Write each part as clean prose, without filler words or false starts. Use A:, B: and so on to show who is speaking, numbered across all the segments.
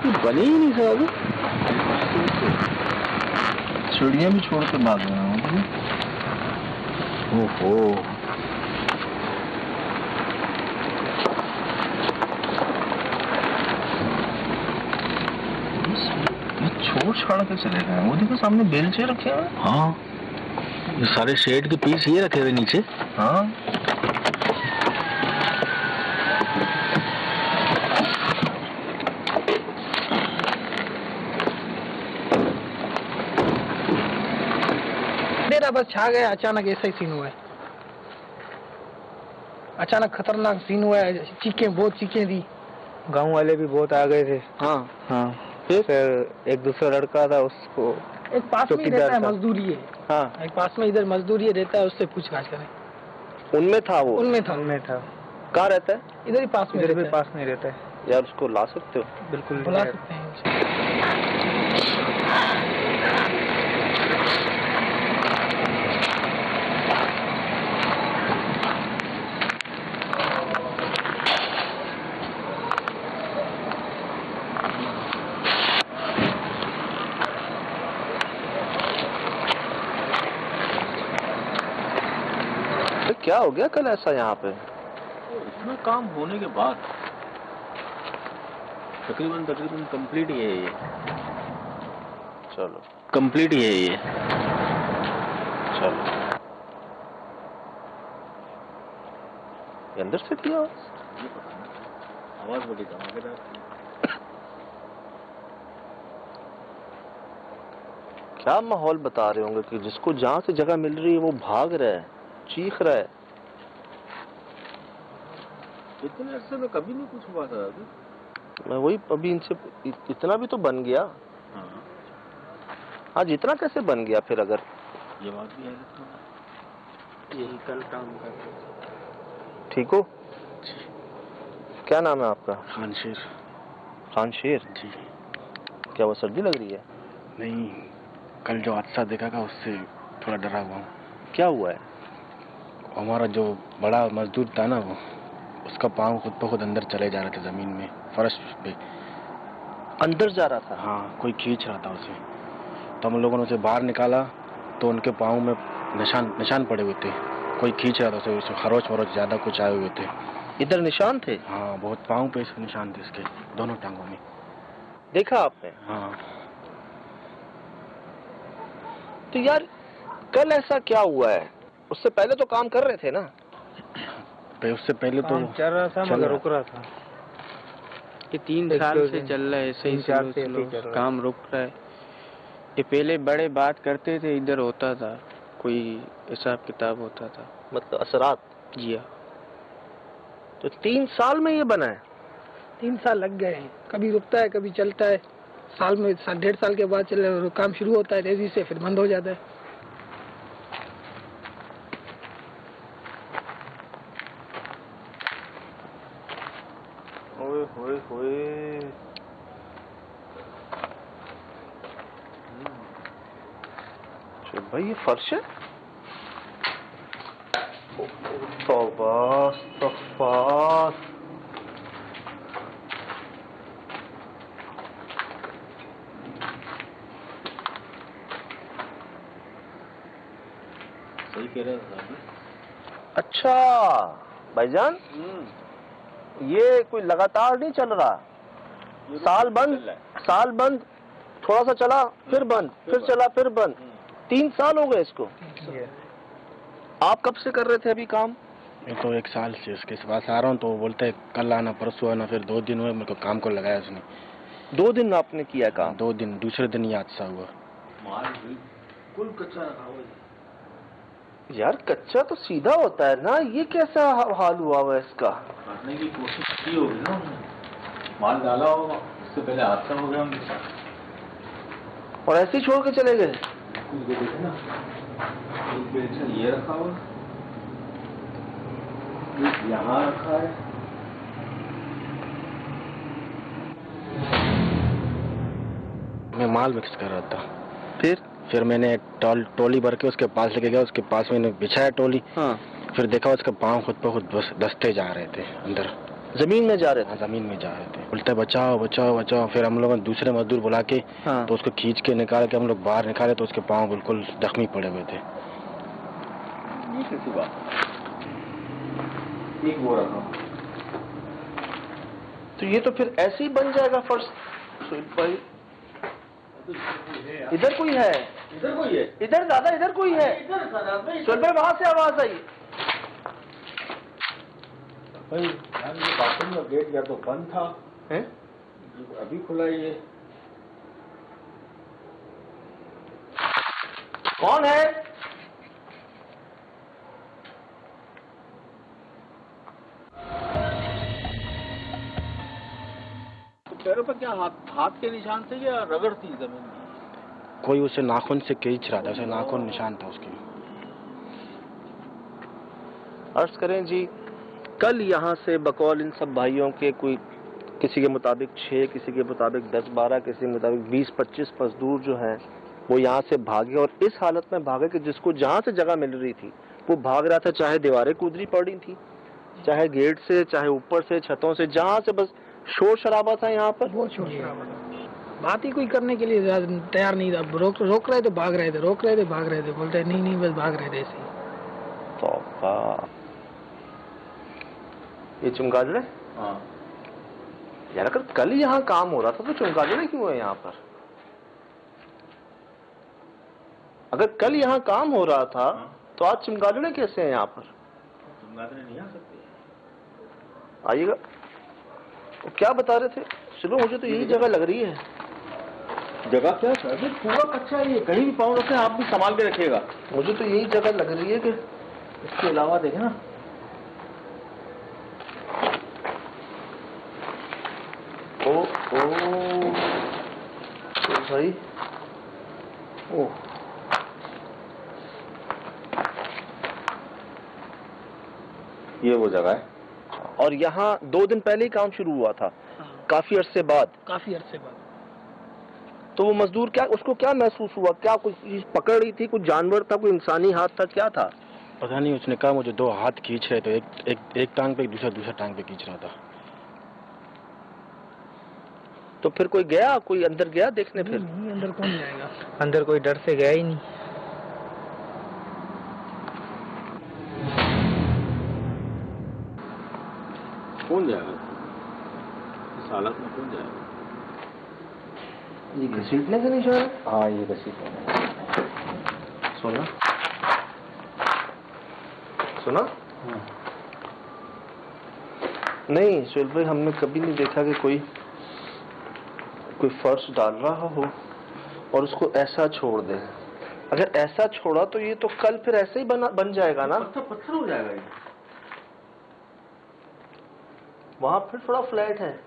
A: बनी ही नहीं सर अभी। चिड़िया भी छोड़ के भाग गया हूँ। ओहो, छोड़ छाड़ के चले गए। वो देखो सामने बेलचे रखे हुए। हाँ, ये सारे शेड के पीस ये रखे हुए नीचे। हाँ,
B: बस छा गया। अचानक ऐसा ही सीन हुआ है। अचानक खतरनाक सीन हुआ है। चीखें, बहुत चीखें थी।
C: गांव वाले भी बहुत आ गए थे।
A: हाँ
C: हाँ, फिर एक दूसरा लड़का था, उसको
B: एक पास में ही रहता है, मजदूरी है।
C: हाँ,
B: एक पास में इधर मजदूरी रहता है, उससे पूछताछ करें।
A: उनमें था वो?
B: उनमें था।
A: कहाँ रहता है?
B: इधर ही पास में।
C: इधर भी पास में रहता है।
A: यार उसको ला सकते हो?
C: बिल्कुल
B: बुला सकते हैं।
A: क्या हो गया कल ऐसा यहाँ पे? इतना काम होने के बाद तकरीबन कंप्लीट ही है ये। चलो कंप्लीट ही है ये। चलो अंदर से किया आवाज बड़ी धमाकेदार। क्या माहौल बता रहे होंगे कि जिसको जहाँ से जगह मिल रही है वो भाग रहा है, चीख रहा है। इतने अरसे में कभी नहीं कुछ हुआ था अभी। मैं वही अभी इनसे इतना भी तो बन गया। हाँ, इतना कैसे बन गया फिर? अगर ये बात भी है, यही कल काम कर। ठीक हो? क्या नाम है आपका? खानशेर। खानशेर जी। क्या वो सर्दी लग रही है? नहीं, कल जो हादसा देखा था उससे थोड़ा डरा हुआ हूँ। क्या हुआ है? हमारा जो बड़ा मजदूर था ना, वो उसका पाँव खुद ब खुद अंदर चले जा रहे थे जमीन में, फर्श पे अंदर जा रहा था। हाँ, कोई खींच रहा था उसे। तो हम लोगों ने उसे बाहर निकाला तो उनके पाँव में निशान पड़े हुए थे। कोई खींच रहा था उसे, खरोच वरोच ज्यादा कुछ आए हुए थे। इधर निशान थे? हाँ, बहुत पाँव पे निशान थे इसके, दोनों टांगों में। देखा आपने? हाँ। तो यार कल ऐसा क्या हुआ है? उससे पहले तो काम कर रहे थे ना? उससे पहले तो
C: चल रहा था मगर रुक रहा था।
D: ये 3 साल से चल रहा है ऐसे ही, स्लो काम रुक रहा है। ये पहले बड़े बात करते थे, इधर होता था, कोई हिसाब किताब होता था।
A: मतलब असरात?
D: जी हाँ।
A: तो 3 साल में ये बना है?
B: 3 साल लग गए हैं। कभी रुकता है, कभी चलता है। साल में 1.5 साल के बाद चले काम शुरू होता है तेजी से, फिर बंद हो जाता है।
A: ओए होए होए। भाई ये फर्श है? तौबा इस्तग़फ़ार। सही कह रहे हैं। अच्छा भाईजान, ये कोई लगातार नहीं चल रहा। साल बंद, थोड़ा सा चला फिर बंद, फिर चला फिर बंद। 3 साल हो गए इसको। आप कब से कर रहे थे अभी काम?
E: मैं तो 1 साल से उसके पास आ रहा हूँ, तो वो बोलते है कल आना, परसों आना। फिर 2 दिन हुए मेरे को काम को लगाया उसने।
A: 2 दिन आपने किया काम?
E: 2 दिन, दूसरे दिन ही हादसा हुआ।
A: बिल्कुल कच्चा रखा हुआ है यार। कच्चा तो सीधा होता है ना, ये कैसा हाल हुआ हुआ इसका? काटने की कोशिश की होगी ना, माल डाला होगा, इससे पहले हादसा हो गया उनके साथ और ऐसे ही छोड़ के चले गए। देखे ना, ये रखा हुआ, यहाँ रखा है।
E: मैं माल मिक्स कर रहा था। फिर मैंने टोली भर के उसके पास लेके गया। उसके पास मैंने बिछाया टोली। हाँ। फिर देखा उसका पाँव खुद ब खुद दसते जा रहे थे अंदर।
A: जमीन में जा रहे थे?
E: ज़मीन में जा रहे थे। बोलते बचाओ बचाओ बचाओ। फिर हम लोग दूसरे मजदूर बुला के तो उसको खींच के निकाल के हम लोग बाहर निकाले तो उसके पाँव बिल्कुल जख्मी पड़े हुए थे।
A: ये कैसी बात? एक वो रखा तो ये तो फिर ऐसे ही बन जाएगा फर्श। भाई इधर कोई है? इधर कोई है? इधर दादा इधर कोई है? सुन भाई वहां से आवाज आई।
F: भाई ये बाथरूम का गेट या तो बंद था
A: है?
F: अभी खुला ही है।
A: कौन है?
F: तो पैरों पर क्या हाथ के निशान थे या रगड़ थी जमीन में?
E: कोई उसे नाखून से खींच रहा था, उसे नाखून निशान था उसके।
A: अर्ज करें जी, कल यहाँ से बकौल इन सब भाइयों के कोई किसी के मुताबिक 6, किसी के मुताबिक 10-12, किसी के मुताबिक 20-25 मजदूर जो हैं वो यहाँ से भागे और इस हालत में भागे कि जिसको जहाँ से जगह मिल रही थी वो भाग रहा था। चाहे दीवारें कूदरी पड़ी थी, चाहे गेट से, चाहे ऊपर से, छतों से, जहाँ से बस शोर शराबा था यहाँ पर।
B: बहुत शोर शराबा था। बात ही कोई करने के लिए तैयार नहीं था। रोक रहे थे भाग रहे थे, रोक रहे थे भाग रहे थे, बोलते नहीं बस भाग रहे थे ऐसे ही।
A: तौबा। ये चमगादड़?
F: हाँ
A: यार अगर कल यहाँ काम हो रहा था तो चमगादड़ क्यों है यहाँ पर? अगर कल यहाँ काम हो रहा था तो आज चमगादड़ कैसे हैं यहाँ पर?
F: चमगादड़ नहीं आ सकते।
A: आइएगा। वो क्या बता रहे थे? चलो मुझे तो यही जगह लग रही है।
F: जगह क्या है? पूरा कच्चा है ये, कहीं भी पाँव रखे आप भी संभाल के रखिएगा।
A: मुझे तो यही जगह लग रही है कि
F: इसके अलावा देखें ना,
A: ओ तो भाई ओह
F: ये वो जगह है।
A: और यहाँ 2 दिन पहले ही काम शुरू हुआ था, काफी अरसे बाद।
B: काफी अरसे बाद।
A: तो वो मजदूर क्या, उसको क्या महसूस हुआ? क्या कुछ चीज पकड़ रही थी? कुछ जानवर था? कोई इंसानी हाथ था? क्या था?
E: पता नहीं। उसने कहा मुझे 2 हाथ खींच रहे थे, एक टांग पे, दूसरा टांग पे खींच रहा था।
A: तो फिर कोई गया, कोई अंदर गया देखने? फिर
B: नहीं, अंदर कौन जाएगा?
C: अंदर कोई डर से गया ही नहीं।
F: कौन जाएगा इस हालत में? कौन जाएगा?
A: ये घसीटने का निशान है?
F: हाँ ये घसीटने।
A: सुना सुना? नहीं सुहेल भाई, हमने कभी नहीं देखा कि कोई फर्श डाल रहा हो और उसको ऐसा छोड़ दे। अगर ऐसा छोड़ा तो ये तो कल फिर ऐसे ही बन जाएगा ना?
F: पत्थर हो जाएगा ये।
A: वहां फिर थोड़ा फ्लैट है,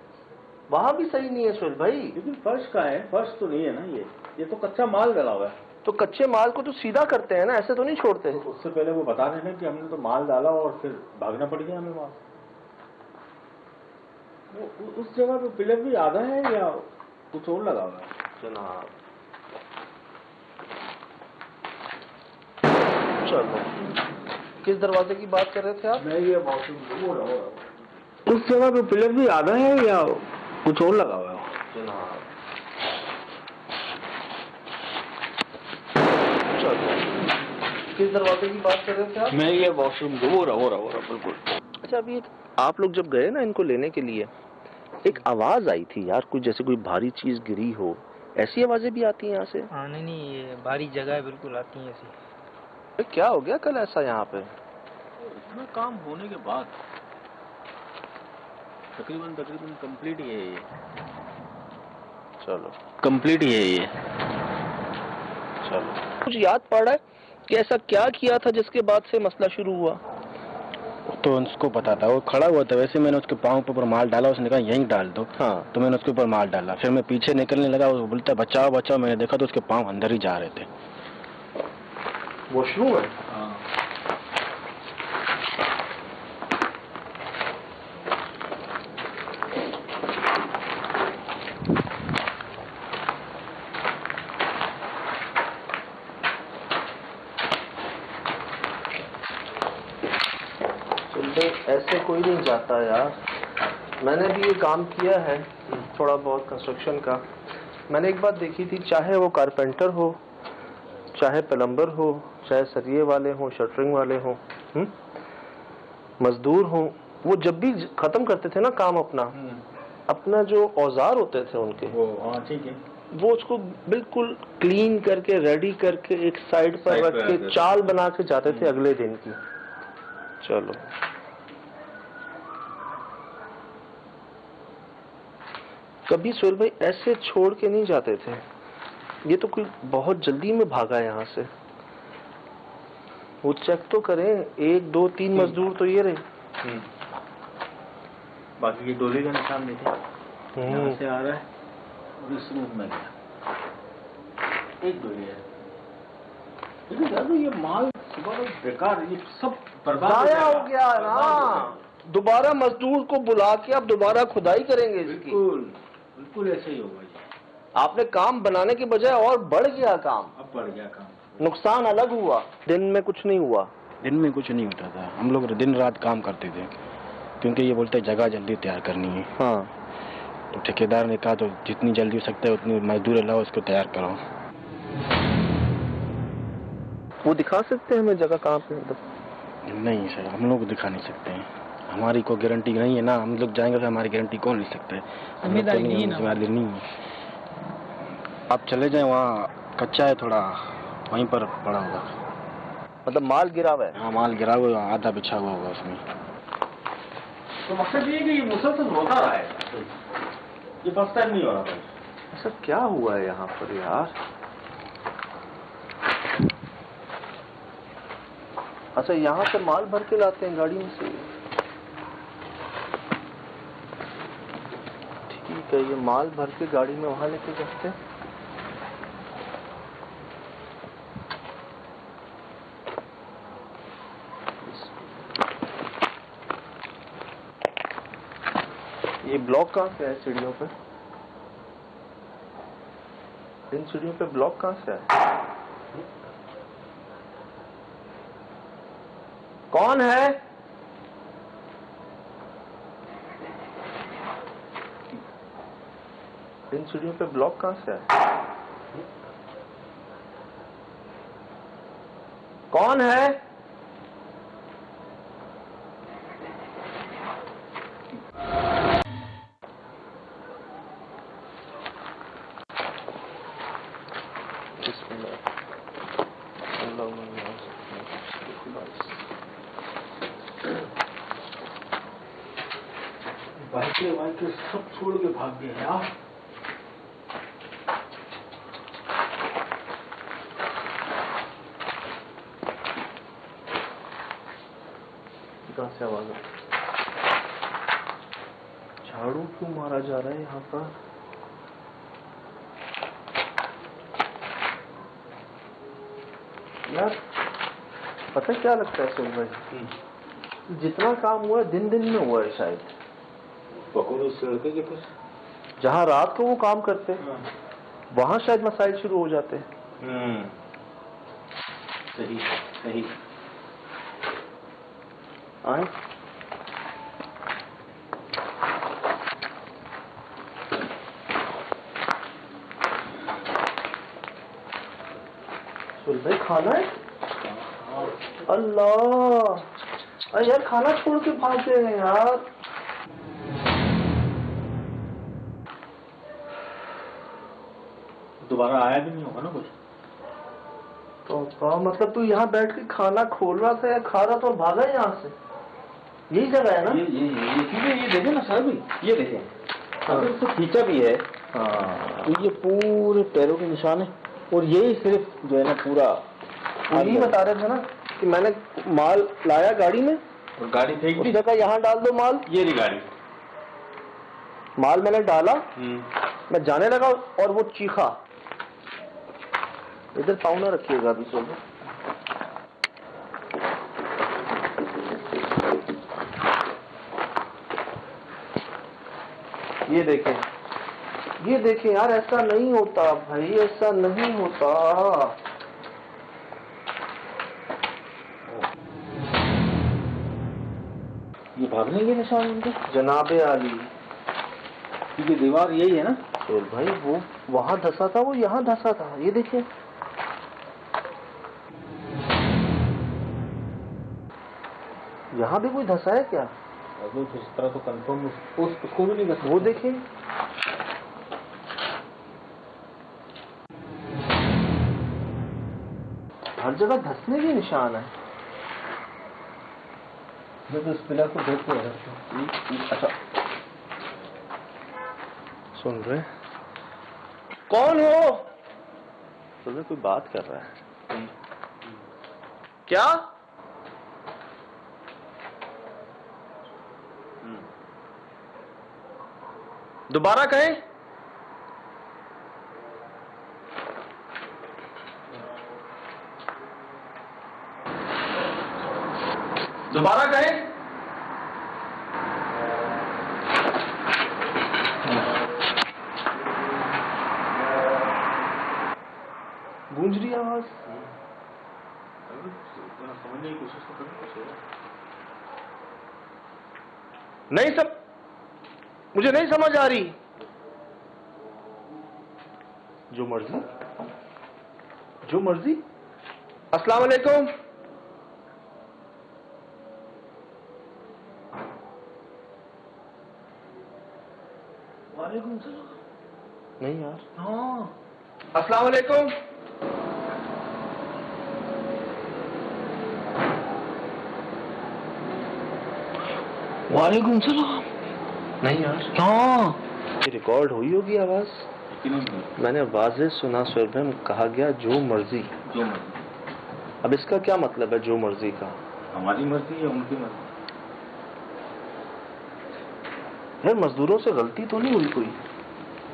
A: वहां भी सही नहीं है सुहेल भाई।
F: लेकिन फर्श का है, फर्श तो नहीं है ना ये तो कच्चा माल डला हुआ है।
A: तो कच्चे माल को तो सीधा करते हैं ना, ऐसे तो नहीं छोड़ते।
F: तो उससे पहले वो बता रहे हैं कि हमने तो माल डाला और फिर भागना पड़ गया हमें वहां। वो उस जगह पे पिलर भी आधा है या कुछ और लगा हुआ है?
A: जनाब चलो, किस दरवाजे की बात कर रहे थे आप?
F: मैं ये वॉशरूम उस जगह पे पिलर भी आधा है या कुछ और लगा हुआ है?
A: जनाब चलो, किस दरवाजे की बात कर रहे थे आप?
F: मैं ये वॉशरूम हो रहा बिल्कुल।
A: अच्छा, अभी आप लोग जब गए ना इनको लेने के लिए, एक आवाज आई थी यार, कुछ जैसे कोई भारी चीज गिरी हो, ऐसी आवाजें भी आती हैं यहाँ से?
C: हाँ नहीं, ये भारी जगह है, बिल्कुल आती है ऐसी।
A: क्या हो गया कल ऐसा यहाँ पे?
F: इतना काम होने के बाद तकरीबन कंप्लीट ही है ये।
A: चलो
F: कंप्लीट ही है ये।
A: चलो, कुछ याद पड़ रहा है कि ऐसा क्या किया था जिसके बाद से मसला शुरू हुआ?
E: तो उसको पता था, वो खड़ा हुआ था। वैसे मैंने उसके पाँव पे ऊपर माल डाला, उसने कहा यहीं डाल दो।
A: हाँ।
E: तो मैंने उसके ऊपर माल डाला, फिर मैं पीछे निकलने लगा, वो बोलता बचाओ बचाओ। मैंने देखा तो उसके पाँव अंदर ही जा रहे थे।
A: वॉशरूम है?
F: हाँ।
A: ऐसे कोई नहीं जाता यार। मैंने भी ये काम किया है थोड़ा बहुत कंस्ट्रक्शन का। मैंने एक बात देखी थी, चाहे वो कारपेंटर हो, चाहे प्लम्बर हो, चाहे सरिये वाले हों, शटरिंग वाले हों, मजदूर हों, वो जब भी खत्म करते थे ना काम अपना, अपना जो औजार होते थे उनके,
F: वो ठीक है,
A: वो उसको बिल्कुल क्लीन करके रेडी करके एक साइड पर रख के चाल बना के जाते थे अगले दिन की। चलो कभी सोहेल भाई ऐसे छोड़ के नहीं जाते थे। ये तो कोई बहुत जल्दी में भागा यहाँ से। वो चेक तो करें, 1 2 3 मजदूर तो ये रहे।
F: बाकी ये डोली का निशान देखें, यहाँ से आ रहा है और इस रूम में गया, एक डोली है। लेकिन ये माल सुबह बेकार, ये सब बर्बाद
A: हो गया ना। दोबारा मजदूर को बुला के अब दोबारा खुदाई करेंगे इसकी।
F: बिल्कुल ऐसे ही होगा जी।
A: आपने काम बनाने के बजाय और बढ़ गया काम।
F: अब बढ़ गया काम,
A: नुकसान अलग हुआ, दिन में कुछ नहीं हुआ।
E: दिन में कुछ नहीं होता था, हम लोग दिन रात काम करते थे, क्योंकि ये बोलते जगह जल्दी तैयार करनी है।
A: हाँ,
E: तो ठेकेदार ने कहा तो जितनी जल्दी हो सकता है उतनी मजदूर लाओ, उसको तैयार करो।
A: वो दिखा सकते हैं हमें जगह कहाँ पे?
E: नहीं सर, हम लोग दिखा नहीं सकते हैं, हमारी कोई गारंटी नहीं है ना। हम लोग जाएंगे तो हमारी गारंटी कौन ले सकता है? जिम्मेदारी नहीं है। आप चले जाएं, वहाँ कच्चा है थोड़ा, वहीं पर पड़ा होगा।
A: मतलब माल गिरा हुआ है?
E: हाँ, माल गिरा हुआ, आधा बिछा हुआ होगा उसमें।
F: तो मकसद ये कि ये मुसलसल होता रहा है, ये फर्स्ट टाइम नहीं हो रहा था।
A: ऐसा क्या हुआ है यहाँ पर यार? अच्छा, यहाँ से माल भर के लाते हैं गाड़ी में से? ठीक है, ये माल भर के गाड़ी में वहां लेके जाते हैं। ये ब्लॉक कहाँ से है सीढ़ियों पे? इन सीढ़ियों पे ब्लॉक कहाँ से है? कौन है? इन सीढ़ियों पे ब्लॉक कहाँ से है? कौन है?
F: बाइक सब छोड़ के भाग गए यार।
A: कहाँ से आवाज? झाड़ू क्यों मारा जा रहा है यहाँ पर? यार पता क्या लगता है सोहेल भाई, जितना काम हुआ है दिन में हुआ है शायद।
F: उस लड़के के पास
A: जहाँ रात को वो काम करते वहां शायद मसाइल शुरू हो जाते।
F: सही सही।
A: आए सोहेल भाई, खाना है? अल्लाह, अरे यार खाना छोड़ के भाग गए हैं यार।
F: दोबारा आया भी नहीं होगा ना कुछ?
A: तो मतलब तू यहाँ बैठ के खाना खोल रहा था या खा रहा था और भागा यहाँ से? यही जगह है ना?
F: ये देखे ना सर भाई, ये देखे। अगर इसको खींचा भी है तो ये पूरे पैरों के निशान है, और यही सिर्फ जो है ना पूरा
A: यही बता रहे थे ना कि मैंने माल लाया गाड़ी में
F: और गाड़ी फेंक दी।
A: उसने कहा यहाँ डाल दो माल।
F: ये रही गाड़ी,
A: माल मैंने डाला, मैं जाने लगा और वो चीखा। इधर पाँव ना रखिएगा अभी सोहेल। ये देखें यार, ऐसा नहीं होता भाई, ऐसा नहीं होता।
F: ये भागने के निशान उनके?
A: जनाबे आली,
F: क्योंकि दीवार यही है ना
A: सुहेल भाई, वो वहां धंसा था, वो यहाँ धंसा था, ये देखिए। यहाँ भी कोई धंसा है क्या?
F: अभी तो इस तरह तो कंफर्म उसको भी नहीं बता।
A: वो देखिए, हर जगह धंसने के निशान है।
F: मैं तो इस पिलर को देख के रहा।
A: अच्छा, सुन रहे? कौन हो? तुझे कोई बात कर रहा है क्या? दोबारा कहें? दोबारा कहें? गूंज रही आवाज।
F: समझने की कोशिश तो करो।
A: नहीं सब, मुझे नहीं समझ आ रही। जो मर्जी, जो मर्जी। अस्सलाम वालेकुम।
F: वालेकुम सलाम।
A: नहीं यार।
F: हाँ,
A: अस्सलाम वालेकुम।
F: वालेकुम सलाम।
A: नहीं यार,
F: हाँ,
A: ये रिकॉर्ड हुई होगी आवाज। मैंने वाज़ेह सुना सुहेल भाई, कहा गया जो मर्जी।
F: जो मर्जी।
A: अब इसका क्या मतलब है जो मर्जी का?
F: हमारी मर्जी या उनकी मर्जी?
A: यार मजदूरों से गलती तो नहीं हुई कोई?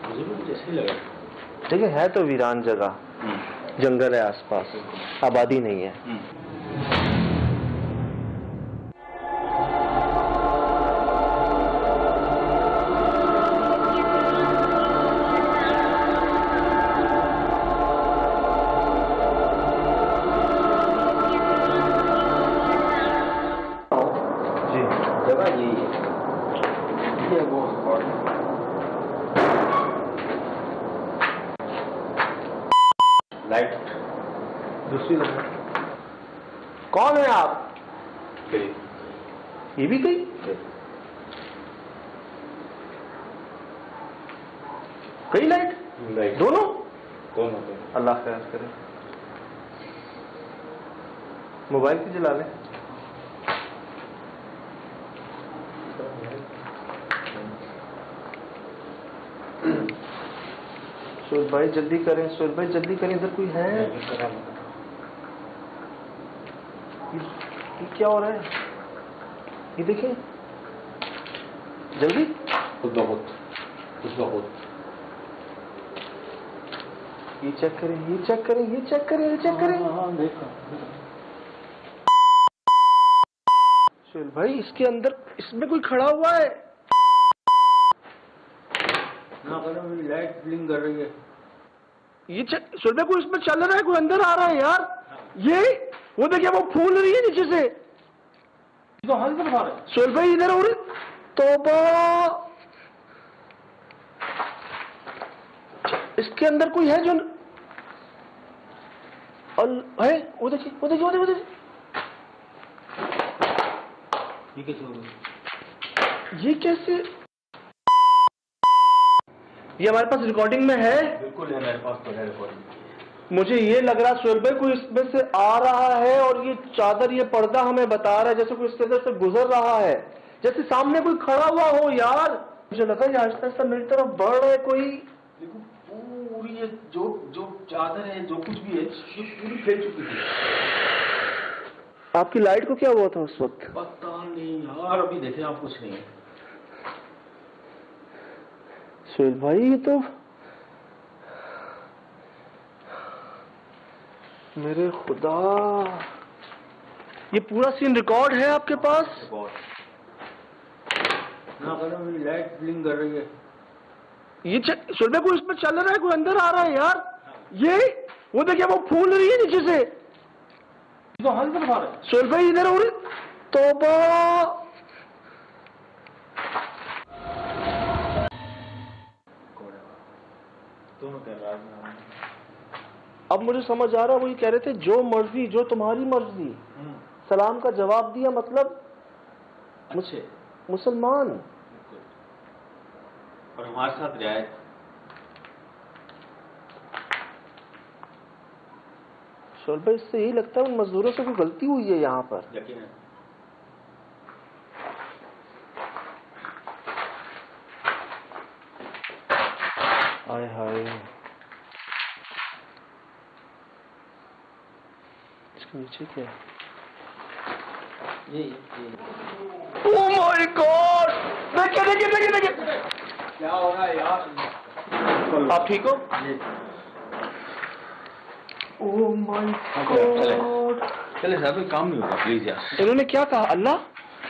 F: मुझे भी कुछ ऐसे ही लगा।
A: ठीक है तो वीरान जगह, जंगल है आसपास, आबादी नहीं है।
F: जगह यही है। ये वो लाइट
A: दूसरी जगह। कौन है आप? ये भी गई? कई लाइट? दोनों?
F: दोनों।
A: अल्लाह खैर करे। मोबाइल की जला लें। सुहेल भाई जल्दी करें, सुहेल भाई जल्दी करें, इधर कोई है? ये क्या हो रहा है? ये देखिए जल्दी। ये चेक करें, ये चेक करें, ये चेक करें, ये चेक करें।
F: हाँ, देखो।
A: सुहेल भाई इसके अंदर, इसमें कोई खड़ा हुआ है।
F: ना मैडम, लाइट ब्लिंक कर रही है।
A: ये चेक, सुहेल भाई कोई इसमें चल रहा है, कोई अंदर आ रहा है यार। ये वो देखिए, वो फूल रही है नीचे से।
F: तो हल करवा रहे।
A: सुहेल भाई इधर और तौबा, इसके अंदर कोई है जो है। वो देखिए, वो देखिए, वो देखिए।
F: ये कैसे हो गई?
A: ये कैसे? ये हमारे पास रिकॉर्डिंग में है।
F: बिल्कुल है, मेरे पास तो है रिकॉर्डिंग।
A: मुझे ये लग रहा सुहेल भाई कोई इसमें से आ रहा है, और ये चादर, ये पर्दा हमें बता रहा है जैसे कोई इसके अंदर से गुजर रहा है, जैसे सामने कोई खड़ा हुआ हो यार। मुझे लगा ये आहिस्ता आहिस्ता मेरी तरफ बढ़ रहा है कोई।
F: देखो पूरी ये जो चादर है, जो कुछ भी है, ये पूरी फैल चुकी थी।
A: आपकी लाइट को क्या हुआ था उस वक्त?
F: पता नहीं यार, अभी देखे आप, कुछ नहीं है।
A: सुहेल भाई ये तो, मेरे खुदा, ये पूरा सीन रिकॉर्ड है आपके पास?
F: ना मैडम, लाइट ब्लिंक कर रही है।
A: ये चेक, सुहेल भाई कोई इसमें चल रहा है, कोई अंदर आ रहा है यार। ये वो देखिए, वो फूल रही है नीचे से।
F: तो हल करवा रहे।
A: सुहेल भाई इधर और तौबा,
F: दोनों कह रहा है।
A: अब मुझे समझ आ रहा है, वो ये कह रहे थे जो मर्जी, जो तुम्हारी मर्जी। सलाम का जवाब दिया मतलब
F: अच्छे
A: मुसलमान।
F: और हमारे साथ रियायत।
A: शोल भाई, इससे यही लगता है उन मजदूरों से कोई गलती हुई है यहाँ पर।
F: यकीनन।
A: हाय हाय, इसके नीचे क्या है?
F: ये
A: ओह माय गॉड! देखिए।
F: क्या हो रहा है यार?
A: आप ठीक हो? Oh my God!
F: चले साहब, काम नहीं होगा प्लीज यार।
A: इन्होंने क्या कहा? अल्लाह?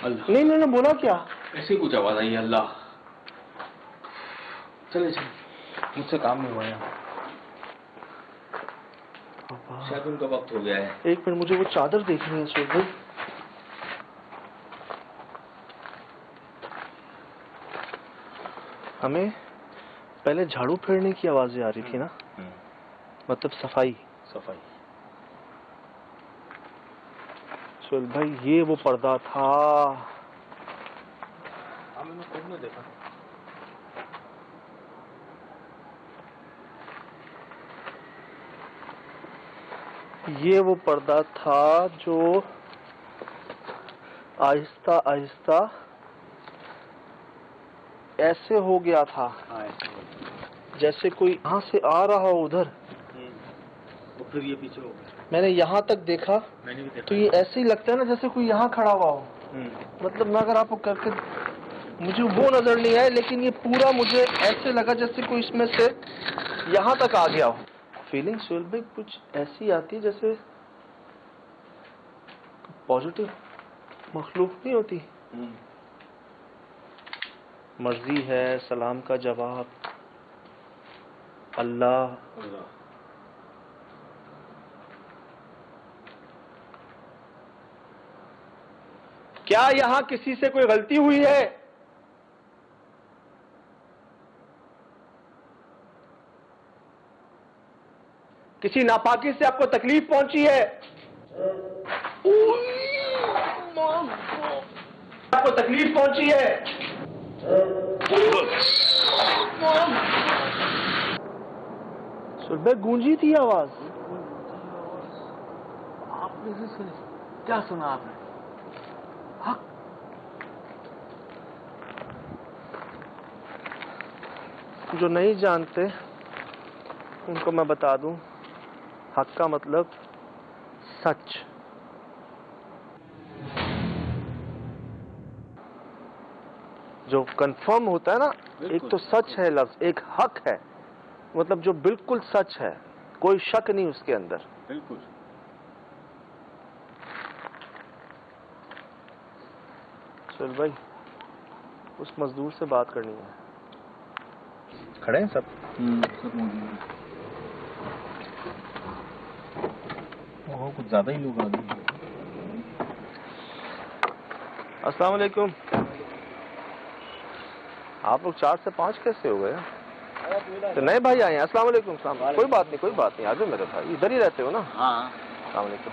F: अल्लाह
A: नहीं, इन्होंने बोला क्या?
F: ऐसी कुछ आवाज आई, अल्लाह। चले मुझसे काम नहीं हुआ यार, शायद उनका वक्त हो गया है।
A: एक मिनट, मुझे वो चादर देखनी है शोल भाई। हमें पहले झाड़ू फेरने की आवाजें आ रही थी ना, मतलब सफाई। शोल भाई, ये वो पर्दा था।
F: मैंने खुद नहीं देखा।
A: ये वो पर्दा था जो आहिस्ता आहिस्ता ऐसे हो गया था, जैसे कोई यहाँ से आ रहा हो उधर,
F: तो फिर ये पीछे हो गया।
A: मैंने यहाँ तक देखा।
F: मैंने भी देखा।
A: तो ये ऐसे ही लगता है ना जैसे कोई यहाँ खड़ा हुआ हो। मतलब मैं अगर आपको करके, मुझे वो नजर नहीं आया, लेकिन ये पूरा मुझे ऐसे लगा जैसे कोई इसमें से यहाँ तक आ गया हो। फीलिंग शोल भाई कुछ ऐसी आती है जैसे पॉजिटिव मखलूक नहीं होती। मर्जी है, सलाम का जवाब, अल्लाह। क्या यहां किसी से कोई गलती हुई है? किसी नापाकी से आपको तकलीफ पहुंची है? आपको तकलीफ पहुंची है? सुबह गूंजी थी आवाज।
F: आपने से सुनी? क्या सुना आपने?
A: जो नहीं जानते उनको मैं बता दूं, हक का मतलब सच। जो कंफर्म होता है ना, एक तो सच है लफ्ज, एक हक है, मतलब जो बिल्कुल सच है, कोई शक नहीं उसके अंदर।
F: बिल्कुल।
A: चल भाई, उस मजदूर से बात करनी है। खड़े हैं सब?
F: सब मौजूद हैं। कुछ ज्यादा ही लोग आ गए।
A: अस्सलाम वालेकुम। आप लोग 4 से 5 कैसे हो गए? तो नए भाई आए हैं। अस्सलाम वालेकुम। कोई बात नहीं, आ जाओ मेरे भाई, इधर ही रहते हो ना?
F: हाँ।
A: अस्सलाम वालेकुम।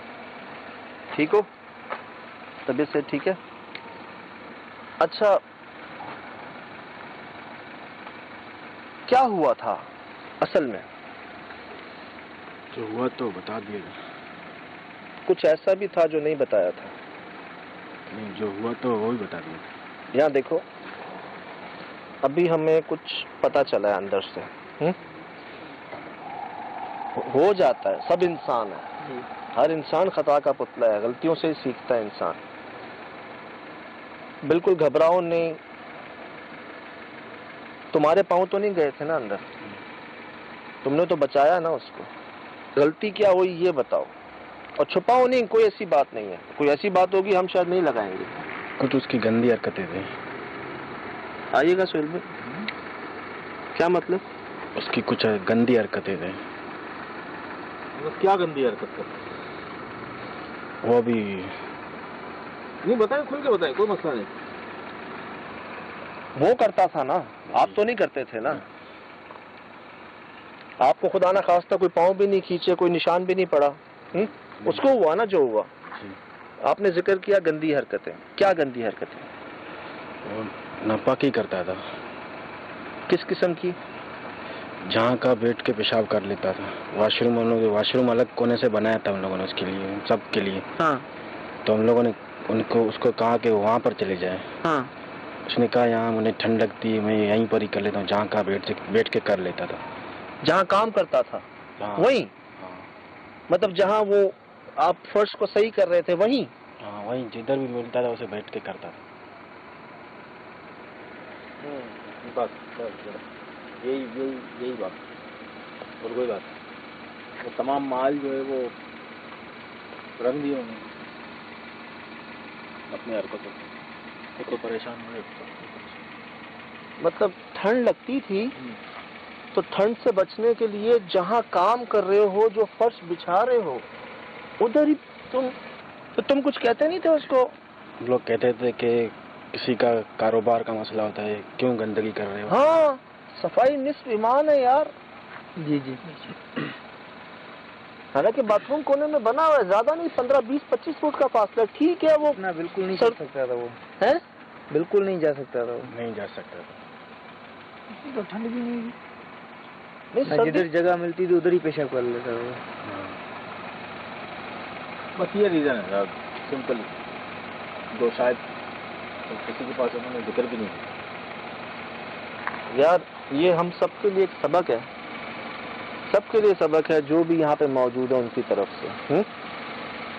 A: ठीक हो? तबीयत से ठीक है? अच्छा, क्या हुआ था असल में?
E: जो हुआ तो बता दिएगा।
A: कुछ ऐसा भी था जो नहीं बताया था?
E: नहीं, जो हुआ तो वो ही बता दिएगा।
A: यहाँ देखो, अभी हमें कुछ पता चला है अंदर से। हो जाता है, सब इंसान है, हर इंसान खता का पुतला है, गलतियों से ही सीखता है इंसान। बिल्कुल घबराओ नहीं। तुम्हारे पांव तो नहीं गए थे ना अंदर? तुमने तो बचाया ना उसको। गलती क्या हुई ये बताओ, और छुपाओ नहीं, कोई ऐसी बात नहीं है। कोई ऐसी बात होगी हम शायद नहीं लगाएंगे।
E: कुछ उसकी गंदी हरकतें थी।
A: आइएगा सुहेल भाई। क्या मतलब?
E: उसकी कुछ गंदी हरकतें थी।
F: क्या गंदी हरकत करते?
E: वो भी
F: नहीं बताएं, खुल के बताएं, कोई मसला नहीं।
A: वो करता था ना, आप तो नहीं करते थे ना? आपको खुदा ना खास्ता कोई पाँव भी नहीं खींचे, कोई निशान भी नहीं पड़ा, उसको हुआ ना जो हुआ। आपने जिक्र किया गंदी हरकतें, क्या गंदी हरकतें?
E: वो नापाकी करता था।
A: किस किस्म की?
E: जहाँ का बैठ के पेशाब कर लेता था। वॉशरूम हम लोग, वॉशरूम अलग कोने से बनाया था हम लोगों ने उसके लिए, सब के लिए।
A: हाँ।
E: तो हम लोगों ने उसको कहा कि वहाँ पर चले जाए।
A: हाँ।
E: उसने कहा यहाँ मुझे ठंड लगती है, मैं यहीं पर ही कर लेता हूँ, जहाँ का बैठ के कर लेता था।
A: जहाँ काम करता था वहीं?
E: हाँ।
A: मतलब जहाँ वो आप फर्श को सही कर रहे थे वहीं?
E: हाँ, वहीं जिधर भी मिलता था उसे बैठ के करता था।
F: बस यही बात, और कोई बात नहीं। वो तमाम माल जो है वो रंग दिए उन्होंने अपनी हरकतों से, तो परेशान हुए।
A: मतलब ठंड लगती थी तो ठंड से बचने के लिए जहाँ काम कर रहे हो, जो फर्श बिछा रहे हो, उधर ही तुम कुछ कहते नहीं थे उसको?
E: लोग कहते थे कि किसी का कारोबार का मसला होता है, क्यों गंदगी कर रहे हो?
A: हाँ, सफाई निस्फ ईमान है यार।
C: जी जी।
A: हालांकि बाथरूम कोने में बना हुआ है, ज्यादा नहीं, 15, 20, 25 फुट का फासला, ठीक है। वो
C: ना बिल्कुल नहीं जा सकता था वो,
A: है
C: बिल्कुल नहीं जा सकता था वो,
E: नहीं जा सकता था।
B: तो ठंड भी नहीं,
C: जिधर जगह मिलती थी उधर ही पेशाब कर लेता वो।
F: बस ये रीजन है साहब, सिंपल, जो शायद तो किसी के पास उन्होंने जिक्र भी नहीं
A: यार। ये हम सबके लिए एक सबक है, सबके लिए सबक है जो भी यहाँ पे मौजूद है उनकी तरफ से,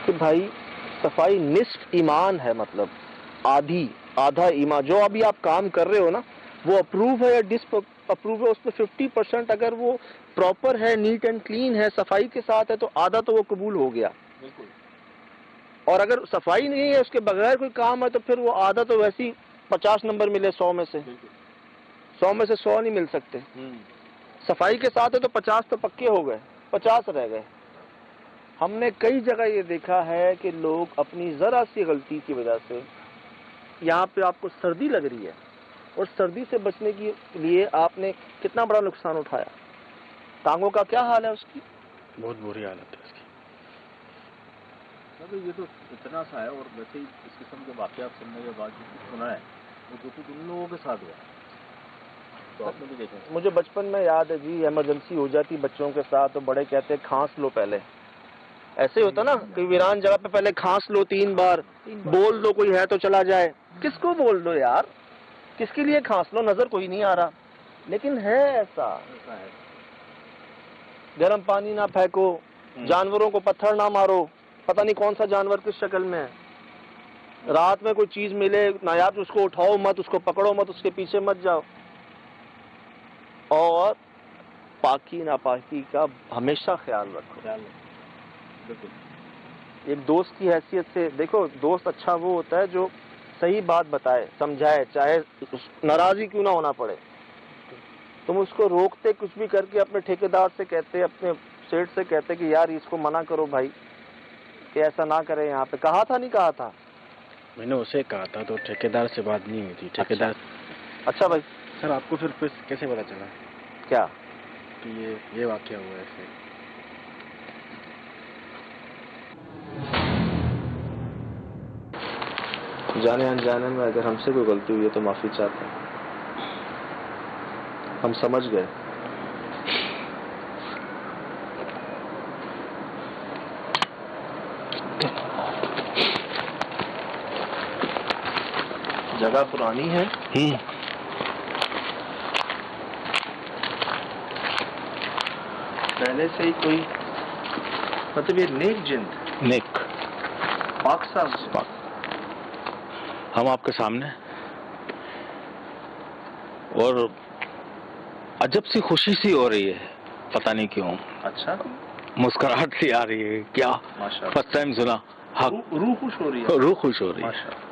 A: कि भाई सफाई निस्फ ईमान है, मतलब आधा ईमान। जो अभी आप काम कर रहे हो ना, वो अप्रूव है या डिस अप्रूव है, उसमें 50% अगर वो प्रॉपर है, नीट एंड क्लीन है, सफाई के साथ है, तो आधा तो वो कबूल हो गया।
F: बिल्कुल।
A: और अगर सफाई नहीं है, उसके बगैर कोई काम है, तो फिर वो आधा तो वैसे ही 50 नंबर मिले 100 में से, 100 में से 100 नहीं मिल सकते। सफाई के साथ है तो 50 तो पक्के हो गए, 50 रह गए। हमने कई जगह ये देखा है कि लोग अपनी जरा सी गलती की वजह से, यहाँ पे आपको सर्दी लग रही है और सर्दी से बचने के लिए आपने कितना बड़ा नुकसान उठाया। टांगों का क्या हाल है उसकी?
E: बहुत बुरी हालत है उसकी।
F: तो ये तो इतना सा है, और वैसे ही इस किस्म के वाक़यात सुनने के बाद जो सुना है वो जो कुछ उन लोगों के साथ हुआ, तो आपने भी देखा।
A: मुझे बचपन में याद है जी, इमरजेंसी हो जाती बच्चों के साथ तो बड़े कहते खांस लो पहले, ऐसे ही होता ना कि वीरान जगह पे पहले खांस लो 3 बार, बोल दो कोई है तो चला जाए। किसको बोल दो यार, किसके लिए खांस लो, नजर कोई नहीं आ रहा, लेकिन है ऐसा
F: है।
A: गर्म पानी ना फेंको, जानवरों को पत्थर ना मारो, पता नहीं कौन सा जानवर किस शक्ल में है। रात में कोई चीज मिले नायाब, उसको उठाओ मत, उसको पकड़ो मत, उसके पीछे मत जाओ। और पाकी नापाकी का हमेशा ख्याल रखो। एक दोस्त की हैसियत से देखो, दोस्त अच्छा वो होता है जो सही बात बताए, समझाए, चाहे नाराजी क्यों ना होना पड़े। तुम उसको रोकते, कुछ भी करके अपने ठेकेदार से कहते, अपने सेठ से कहते कि यार इसको मना करो भाई कि ऐसा ना करे। यहाँ पे कहा था नहीं कहा था?
E: मैंने उसे कहा था, तो ठेकेदार से बात नहीं हुई थी। ठेकेदार
A: अच्छा भाई।
E: सर आपको फिर कैसे पता चला
A: क्या
E: कि ये वाकया हुआ है? फिर
A: जाने अनजाने में अगर हमसे कोई गलती हुई है तो माफी चाहते हैं, हम समझ गए। जगह पुरानी है, पहले से ही कोई, मतलब ये नेक जिंद,
F: नेक
A: पाक साहब,
F: हम आपके सामने, और अजब सी खुशी सी हो रही है, पता नहीं क्यों।
A: अच्छा,
F: मुस्कुराहट सी आ रही है, क्या
A: माशाअल्लाह,
F: फर्स्ट टाइम सुना। हाँ,
A: रूह खुश हो रही है,
F: रूह खुश हो रही है।
A: माशाअल्लाह।